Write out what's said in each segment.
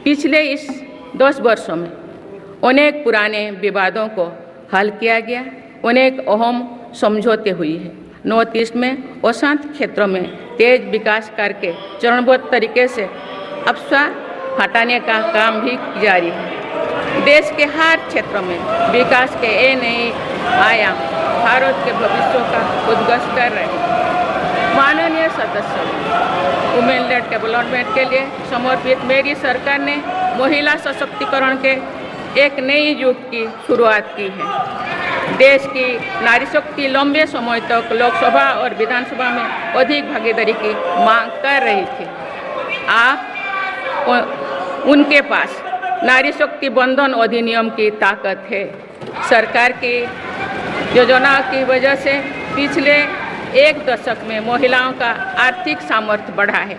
पिछले इस 10 वर्षों में अनेक पुराने विवादों को हल किया गया, अनेक अहम समझौते हुई है। नॉर्थ ईस्ट में अशांत क्षेत्रों में तेज विकास करके चरणबद्ध तरीके से अफवाह हटाने का काम भी जारी है। देश के हर क्षेत्रों में विकास के ये नए आयाम भारत के भविष्य का उद्घोष कर रहे हैं। माननीय सदस्य, वुमेन लेड डेवलपमेंट के लिए समर्पित मेरी सरकार ने महिला सशक्तिकरण के एक नई युग की शुरुआत की है। देश की नारी शक्ति लंबे समय तक लोकसभा और विधानसभा में अधिक भागीदारी की मांग कर रही थी। आप उनके पास नारी शक्ति बंधन अधिनियम की ताकत है। सरकार की योजनाओं की वजह से पिछले एक दशक में महिलाओं का आर्थिक सामर्थ्य बढ़ा है।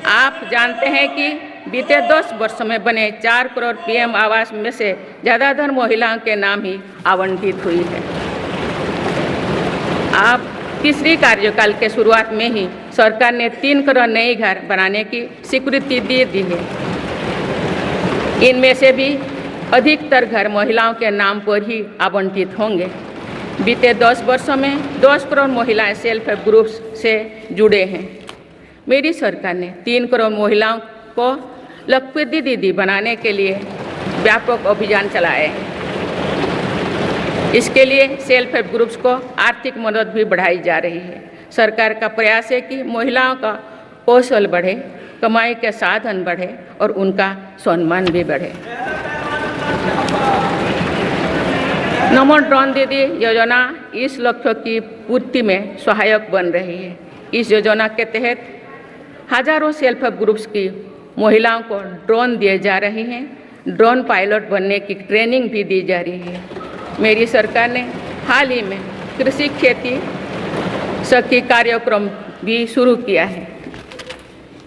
आप जानते हैं कि बीते 10 वर्षों में बने 4 करोड़ पीएम आवास में से ज़्यादातर महिलाओं के नाम ही आवंटित हुई है। आप तीसरी कार्यकाल के शुरुआत में ही सरकार ने 3 करोड़ नए घर बनाने की स्वीकृति दे दी है। इनमें से भी अधिकतर घर महिलाओं के नाम पर ही आवंटित होंगे। बीते 10 वर्षों में 10 करोड़ महिलाएं सेल्फ हेल्प ग्रुप्स से जुड़े हैं। मेरी सरकार ने 3 करोड़ महिलाओं को लखपति दीदी बनाने के लिए व्यापक अभियान चलाए हैं। इसके लिए सेल्फ हेल्प ग्रुप्स को आर्थिक मदद भी बढ़ाई जा रही है। सरकार का प्रयास है कि महिलाओं का कौशल बढ़े, कमाई के साधन बढ़े और उनका सम्मान भी बढ़े। नमो ड्रोन दीदी योजना इस लक्ष्य की पूर्ति में सहायक बन रही है। इस योजना के तहत हजारों सेल्फ हेल्प ग्रुप्स की महिलाओं को ड्रोन दिए जा रहे हैं। ड्रोन पायलट बनने की ट्रेनिंग भी दी जा रही है। मेरी सरकार ने हाल ही में कृषि खेती सखी कार्यक्रम भी शुरू किया है।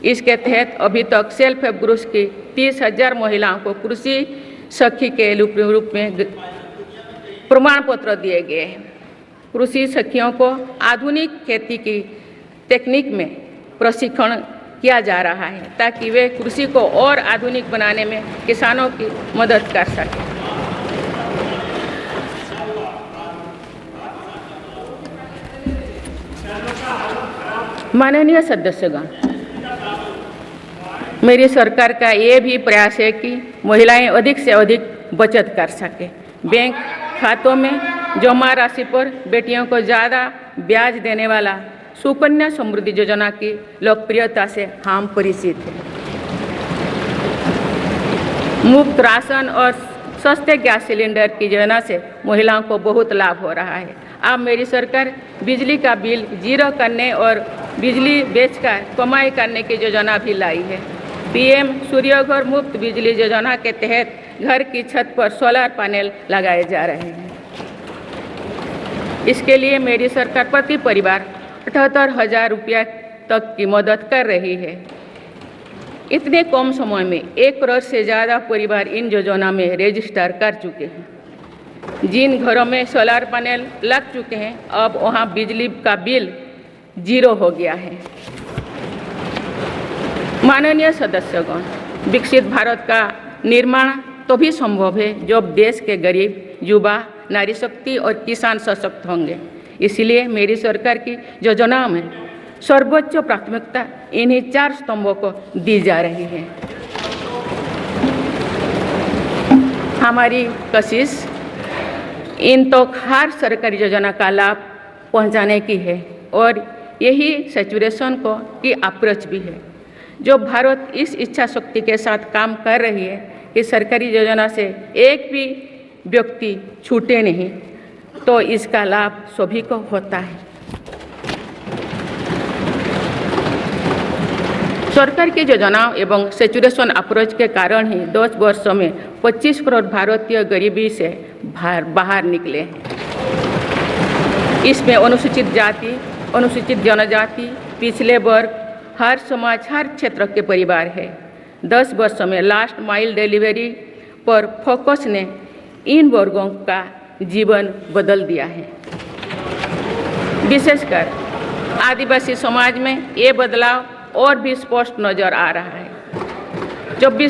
इसके तहत अभी तक सेल्फ हेल्प ग्रुप्स की 30,000 महिलाओं को कृषि सखी के रूप में प्रमाण पत्र दिए गए हैं। कृषि सखियों को आधुनिक खेती की तकनीक में प्रशिक्षण किया जा रहा है ताकि वे कृषि को और आधुनिक बनाने में किसानों की मदद कर सकें। माननीय सदस्यगण, मेरी सरकार का ये भी प्रयास है कि महिलाएं अधिक से अधिक बचत कर सकें। बैंक खातों में जमा राशि पर बेटियों को ज़्यादा ब्याज देने वाला सुकन्या समृद्धि योजना की लोकप्रियता से हम परिचित हैं। मुफ्त राशन और सस्ते गैस सिलेंडर की योजना से महिलाओं को बहुत लाभ हो रहा है। अब मेरी सरकार बिजली का बिल जीरो करने और बिजली बेचकर कमाई करने की योजना भी लाई है। पीएम सूर्यघर मुफ्त बिजली योजना के तहत घर की छत पर सोलर पैनल लगाए जा रहे हैं। इसके लिए मेरी सरकार प्रति परिवार 78,000 रुपया तक की मदद कर रही है। इतने कम समय में 1 करोड़ से ज़्यादा परिवार इन योजना में रजिस्टर कर चुके हैं। जिन घरों में सोलर पैनल लग चुके हैं, अब वहां बिजली का बिल जीरो हो गया है। माननीय सदस्यगण, विकसित भारत का निर्माण तभी संभव है जब देश के गरीब, युवा, नारी शक्ति और किसान सशक्त होंगे। इसलिए मेरी सरकार की योजनाओं में सर्वोच्च प्राथमिकता इन्हीं 4 स्तंभों को दी जा रही है। हमारी कोशिश इन तो हर सरकारी योजना का लाभ पहुंचाने की है और यही सैचुरेशन को की अप्रोच भी है। जो भारत इस इच्छा शक्ति के साथ काम कर रही है कि सरकारी योजना से एक भी व्यक्ति छूटे नहीं, तो इसका लाभ सभी को होता है। सरकार की योजनाओं एवं सैचुरेशन अप्रोच के कारण ही 10 वर्षों में 25 करोड़ भारतीय गरीबी से बाहर निकले हैं। इसमें अनुसूचित जाति, अनुसूचित जनजाति, पिछले वर्ग, हर समाज, हर क्षेत्र के परिवार है। 10 वर्षों में लास्ट माइल डिलीवरी पर फोकस ने इन वर्गों का जीवन बदल दिया है। विशेषकर आदिवासी समाज में ये बदलाव और भी स्पष्ट नजर आ रहा है। जब भी